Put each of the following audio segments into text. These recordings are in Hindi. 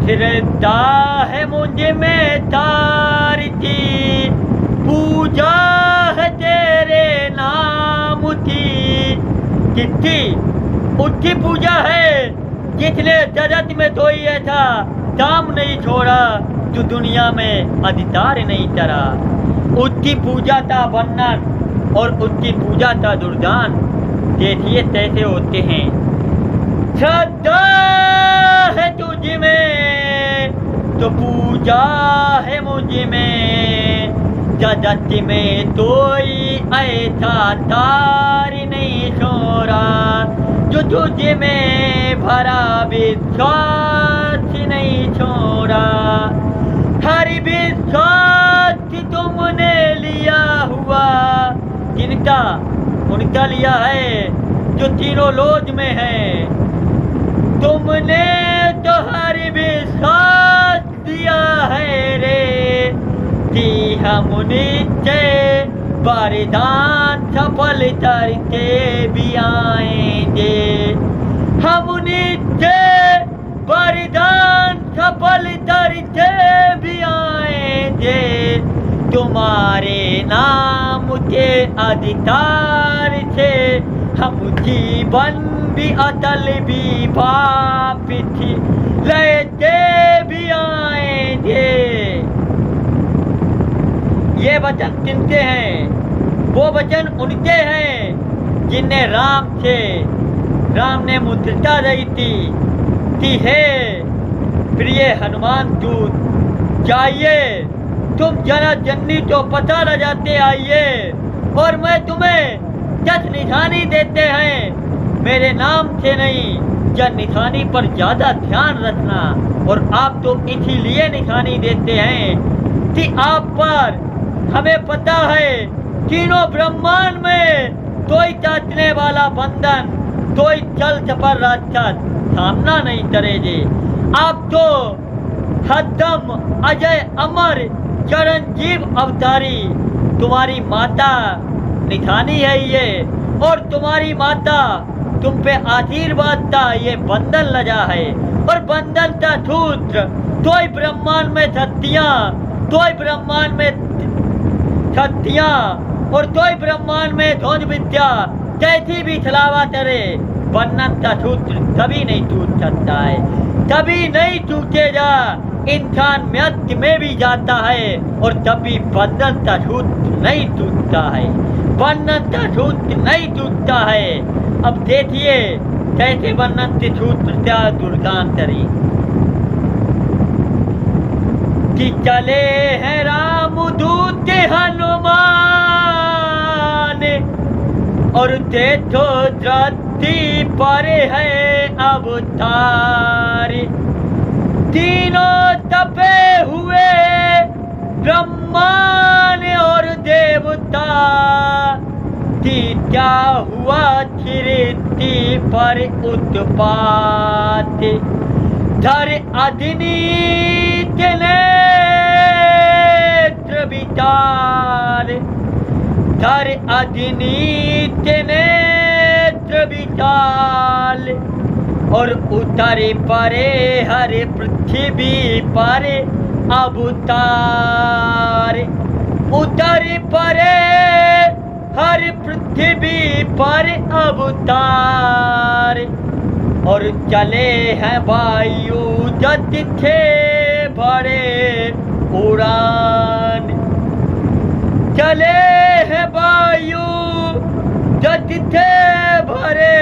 श्रद्धा है मुझ में तारी थी, पूजा है तेरे नाम की। कितनी उठी पूजा है जिसने जगत में धोई था, दाम नहीं छोड़ा जो दुनिया में अधिकार नहीं करा। उसकी पूजा था वर्णन और उसकी पूजा था दुर्दान। देखिए कैसे होते हैं। श्रद्धा है तुझ में तो पूजा है मुझ में, जगत में कोई ऐसा तार नहीं छोड़ा जो तुझ में भरा विश्वास नहीं छोड़ा। हर विश्वास तुमने लिया हुआ, किनका? उनका लिया है जो तीनों लोक में है। तुमने तो हर विश्वास दिया है रे कि हम निश्चय वरदान सफल करके भी आएंगे। हम निश्चय वरदान सफल करके भी आएंगे। तुम्हारे नाम के अधिकार से हम जीवन भी अटल भी वापिस लेते भी आएंगे। ये वचन किनके हैं? वो वचन उनके हैं जिन्हें राम ने मुद्रिका दी थी कि हे प्रिय हनुमान दूत, जाइए तुम जरा जन्नी तो पता लगाते आइए, और मैं तुम्हें 10 निशानी देते हैं। मेरे नाम से नहीं, जन निशानी पर ज्यादा ध्यान रखना। और आप तो इसीलिए निशानी देते हैं कि आप पर हमें पता है तीनों ब्रह्मांड में कोई चाटने वाला बंधन, कोई चल चपर राक्षस सामना नहीं करेंगे। आप तो हरदम अजय अमर चिरंजीव अवतारी, तुम्हारी माता निशानी है ये, और तुम्हारी माता तुम पे आशीर्वाद का ये बंधन लगा है। और बंधन का सूत्र तोय ब्रह्मांड में शक्तियाँ, तोय ब्रह्मांड में शक्तियाँ और तोय ब्रह्मांड में ध्वज विद्या कैसी भी छलावा करे, बंधन का सूत्र कभी नहीं टूट सकता है, कभी नहीं टूटेगा। इंसान मृत्यु में भी जाता है और तभी बंधन का सूत्र नहीं टूटता है, बंधन का सूत्र नहीं टूटता है। अब देखिए कैसे बंधन के सूत्र क्या दुर्गान करी कि चले हैं राम दूत हनुमान, और देखो धरती पर है अवतार। तीनों तपे हुए ब्रह्मांड और देवता, कि क्या हुआ धरती पर उत्पात। धर अग्नि नेत्र विचार, धर अग्नि नेत्र विचार, और उतरे परे हर पृथ्वी पर अवतार। उतरे परे हर पृथ्वी पर अवतार, और चले हैं वायु जत थे बड़े उड़ान। चले हैं वायु जत थे भरे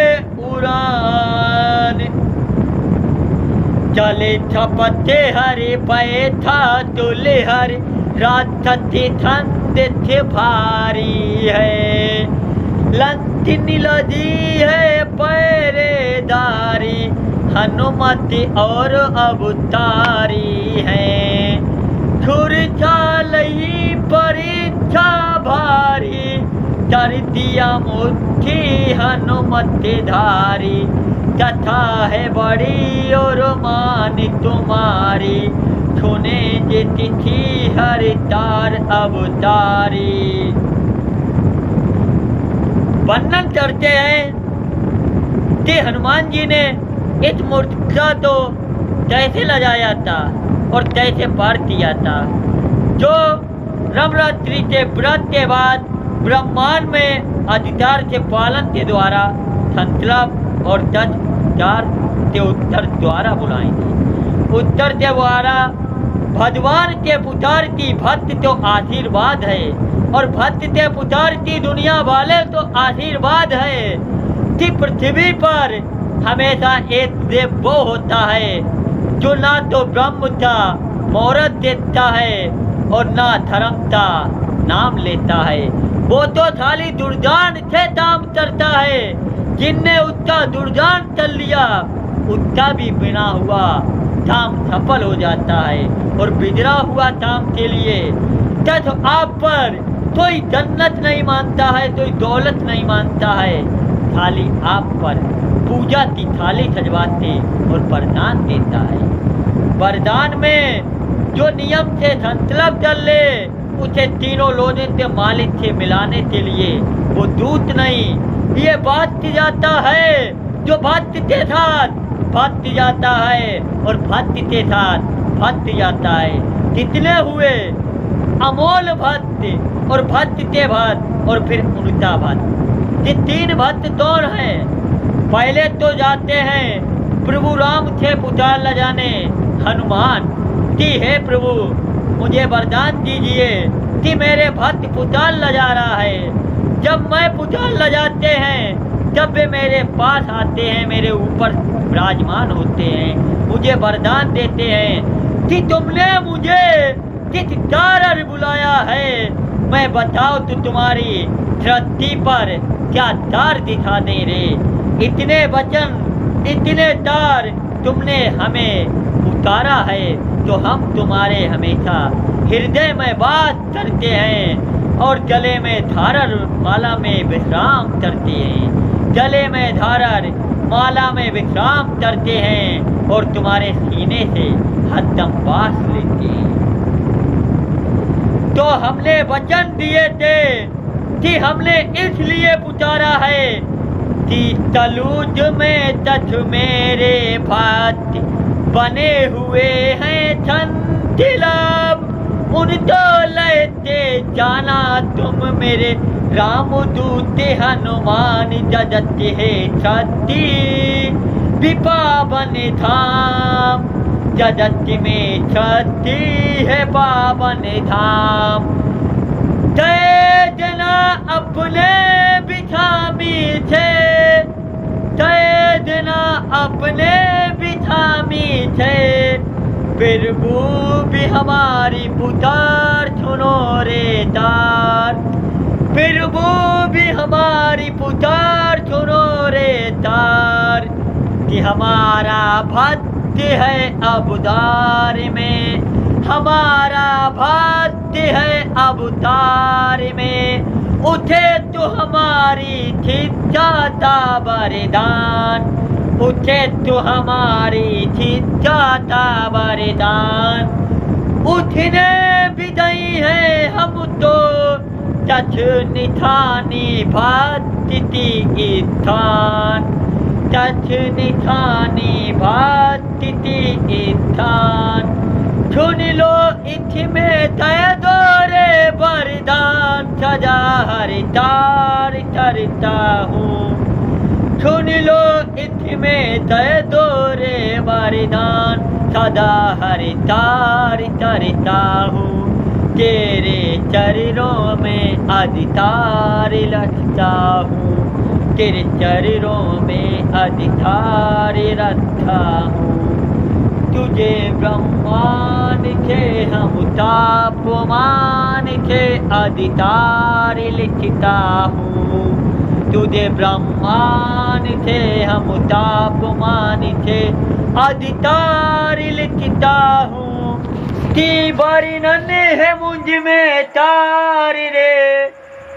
उड़ान। चले छपते हरे पैथा तुले हर राक्षसी ठंड थे भारी है। लंतिनी लदी है पहरेदारी, हनुमति और अवतारी है। छुरछालई परीक्षा भारी, कर दिया मुट्ठी हनुमति धारी। कथा है बड़ी और मान तुम्हारी, सुने जे तिथि हर तार अवतारी। वर्णन करते हैं कि हनुमान जी ने इस मूर्तिका तो तैसे लजाया था और तैसे पार किया था। जो ब्रह्मरात्रि के व्रत के बाद ब्रह्मांड में अधिकार के पालन के द्वारा संकल्प और तत्कार के उत्तर द्वारा बुलाएंगे। उत्तर के द्वारा भगवान के पुत्र की भक्त तो आशीर्वाद है और भक्त के पुत्र की दुनिया वाले तो आशीर्वाद है कि पृथ्वी पर हमेशा एक देव वो होता है जो ना तो ब्रह्म था मुहूर्त देता है और ना धर्म का नाम लेता है। वो तो खाली दुर्दान से काम करता है। जिनने उसका दुर्दान कर लिया उसका भी बिना हुआ काम सफल हो जाता है और बिगड़ा हुआ काम के लिए तब आप पर कोई जन्नत नहीं मानता है, कोई दौलत नहीं मानता है, खाली आप पर पूजा की थाली सजवाते और वरदान देता है। वरदान में जो नियम से संकल्प कर ले उसे तीनों लोगों के मालिक से मिलाने के लिए वो दूत नहीं, ये बात की जाता है जो भक्त के साथ भक्त जाता है और भक्त के साथ भक्त जाता है। कितने हुए अमोल भक्त और भक्त के भक्त और फिर उनका भक्त। ये तीन भक्त कौन है? पहले तो जाते हैं प्रभु राम से पुकार लजाने हनुमान कि हे प्रभु मुझे वरदान दीजिए कि मेरे भक्त पुकार लजा रहा है। जब मैं पुकार लजाते हैं जब वे मेरे पास आते हैं, मेरे ऊपर विराजमान होते हैं, मुझे वरदान देते हैं कि तुमने मुझे किस कारण बुलाया है, मैं बताओ तो तुम्हारी धरती पर क्या तार दिखा दे रे। इतने वचन इतने तार तुमने हमें उतारा है तो हम तुम्हारे हमेशा हृदय में वास करते हैं और गले में धारर माला में विश्राम करते हैं। गले में धारर माला में विश्राम करते हैं और तुम्हारे सीने से हरदम वास लेते हैं। तो हमने वचन दिए थे कि हमने इसलिए पुकारा है कि तलुज में तथ मेरे भात बने हुए हैं छंतिलाभ, उनको लेते जाना तुम मेरे राम दूत हनुमान जगत है छत्ती विपावन धाम, जगत में छत्ती है पावन धाम। तेजना अपने बिछामी थे, तेजना अपने बिछामी थे, फिर वो भी हमारी पुकार सुनो रे तार, फिर वो भी हमारी पुकार सुनो रे तार, कि हमारा भक्त है अवतार में, हमारा भक्त है अवतार में, उठे तो हमारी छिज्जाता वरदान, उठे तो हमारी छिज्जाता वरदान। उठने भी नहीं है हम तो तछ निठानी भाती स्थान, तछ निठानी भाती स्थान। सुन लो इसमें तय दोरे वरदान, सजा हर तार करता हूँ। सुन लो इसमें तय दोरे वरदान, सदा हर तार करता हूँ। तेरे चरणों में अधिकार रखता हूँ, तेरे चरणों में अधिकार रखता हूँ। तुझे ब्रह्मांड के हम तापमान के अधिकार लिखता हूँ, तुझे ब्रह्मांड के हम तापमान के अधिकार लिखता हूँ। कि वर्णन है मुझ में तार रे,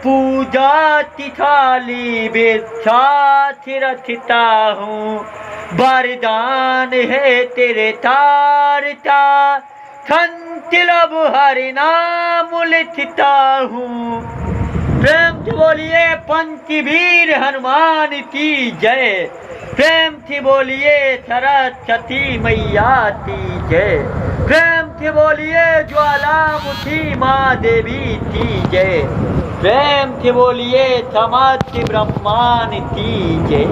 पूजा की थाली बिछा रखता हूँ। वरदान है तेरे तार का, संकल्प हरि नाम लिखता हूँ। प्रेम से बोलिए पंचवीर हनुमान की जय। प्रेमથી બોલીએ સરસ્વતી મૈયાથી જય. પ્રેમથી બોલીએ જ્વાલામુખી મહાદેવીથી જય. પ્રેમથી બોલીએ સમસ્ત બ્રહ્માંડથી જય.